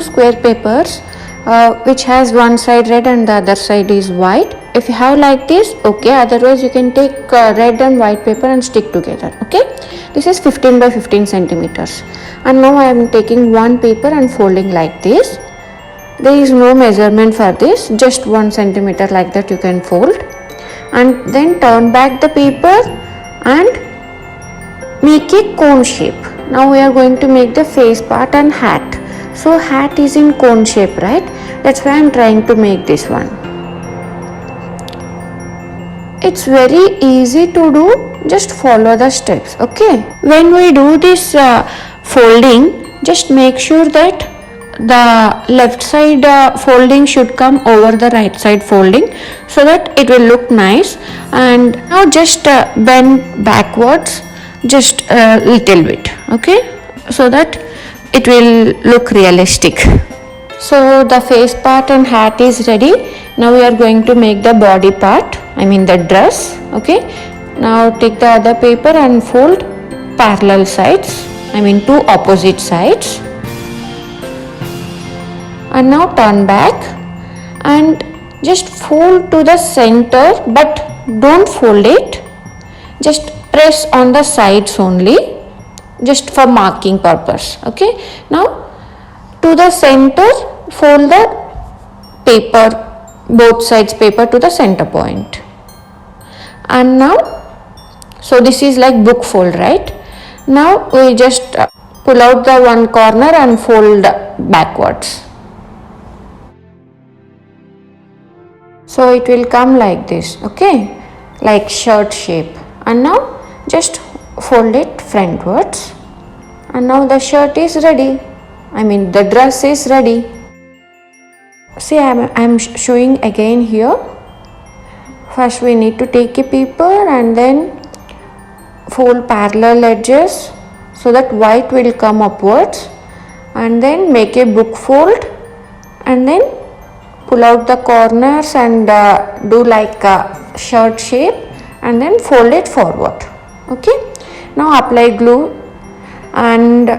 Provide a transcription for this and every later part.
square papers which has one side red and the other side is white. If you have like this, okay, otherwise you can take red and white paper and stick together. Okay, this is 15 by 15 centimeters. And now I am taking one paper and folding like this. There is no measurement for this, just 1 centimeter like that you can fold, and then turn back the paper and make a cone shape. Now we are going to make the face part and hat. So hat is in cone shape, right? That's why I am trying to make this one. It's very easy to do, just follow the steps. Okay, when we do this folding, just make sure that the left side folding should come over the right side folding, so that it will look nice. And now just bend backwards just a little bit, okay, so that it will look realistic. So the face part and hat is ready. Now we are going to make the body part, I mean the dress. Okay, now take the other paper and fold parallel sides, I mean two opposite sides, and now turn back and just fold to the center, but don't fold it, just press on the sides only, just for marking purpose. Okay, now to the center fold the paper, both sides paper to the center point. And now, so this is like book fold, right? Now we just pull out the one corner and fold backwards. So it will come like this, okay, like shirt shape. And now just fold it frontwards, and now the shirt is ready, I mean the dress is ready. See, I'm showing again here. First we need to take a paper and then fold parallel edges so that white will come upwards, and then make a book fold, and then pull out the corners and do like a shirt shape, and then fold it forward. Okay, now apply glue, and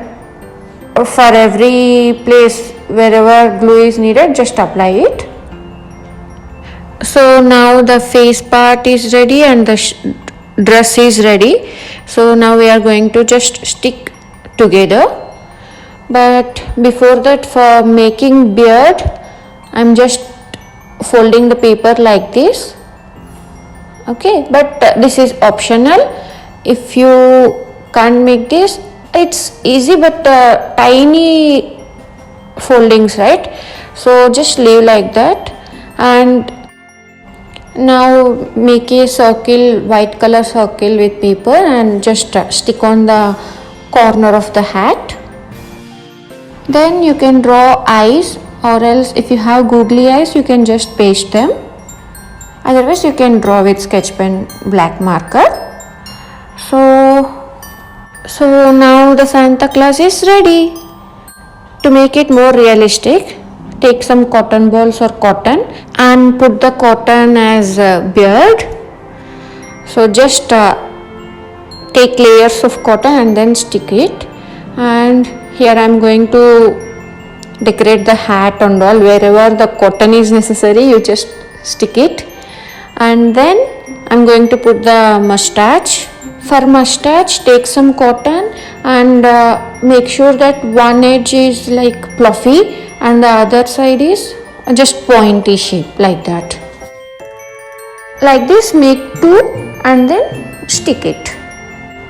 for every place wherever glue is needed, just apply it. So now the face part is ready and the dress is ready. So now we are going to just stick together. But before that, for making beard, I'm just folding the paper like this. Okay, but this is optional. If you can't make this, it's easy, but tiny foldings, right? So just leave like that. And now make a circle, white color circle with paper, and just stick on the corner of the hat. Then you can draw eyes, or else if you have googly eyes, you can just paste them. Otherwise you can draw with sketch pen, black marker. So now the Santa Claus is ready. To make it more realistic, take some cotton balls or cotton and put the cotton as a beard. So just take layers of cotton and then stick it. And here I am going to decorate the hat and all. Wherever the cotton is necessary, you just stick it. And then I am going to put the mustache. For mustache, take some cotton and make sure that one edge is like fluffy and the other side is just pointy shape, like that. Like this, make two and then stick it.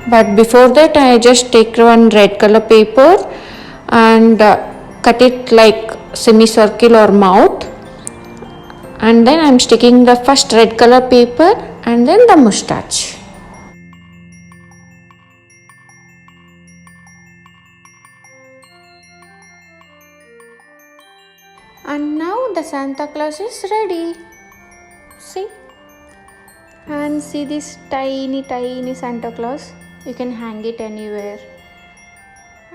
But before that, I just take one red color paper and cut it like semicircle or mouth, and then I am sticking the first red color paper and then the mustache. And now the Santa Claus is ready. See? And see this tiny Santa Claus. You can hang it anywhere.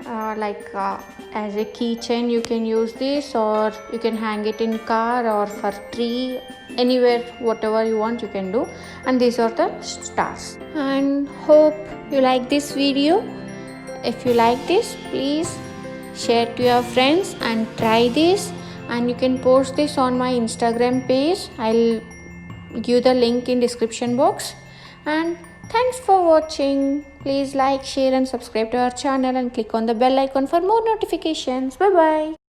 As a keychain you can use this, or you can hang it in car or for tree, anywhere, whatever you want you can do. And these are the stars. And hope you like this video. If you like this, please share to your friends and try this, and you can post this on my Instagram page. I'll give the link in description box. And thanks for watching. Please like, share and subscribe to our channel and click on the bell icon for more notifications. Bye bye.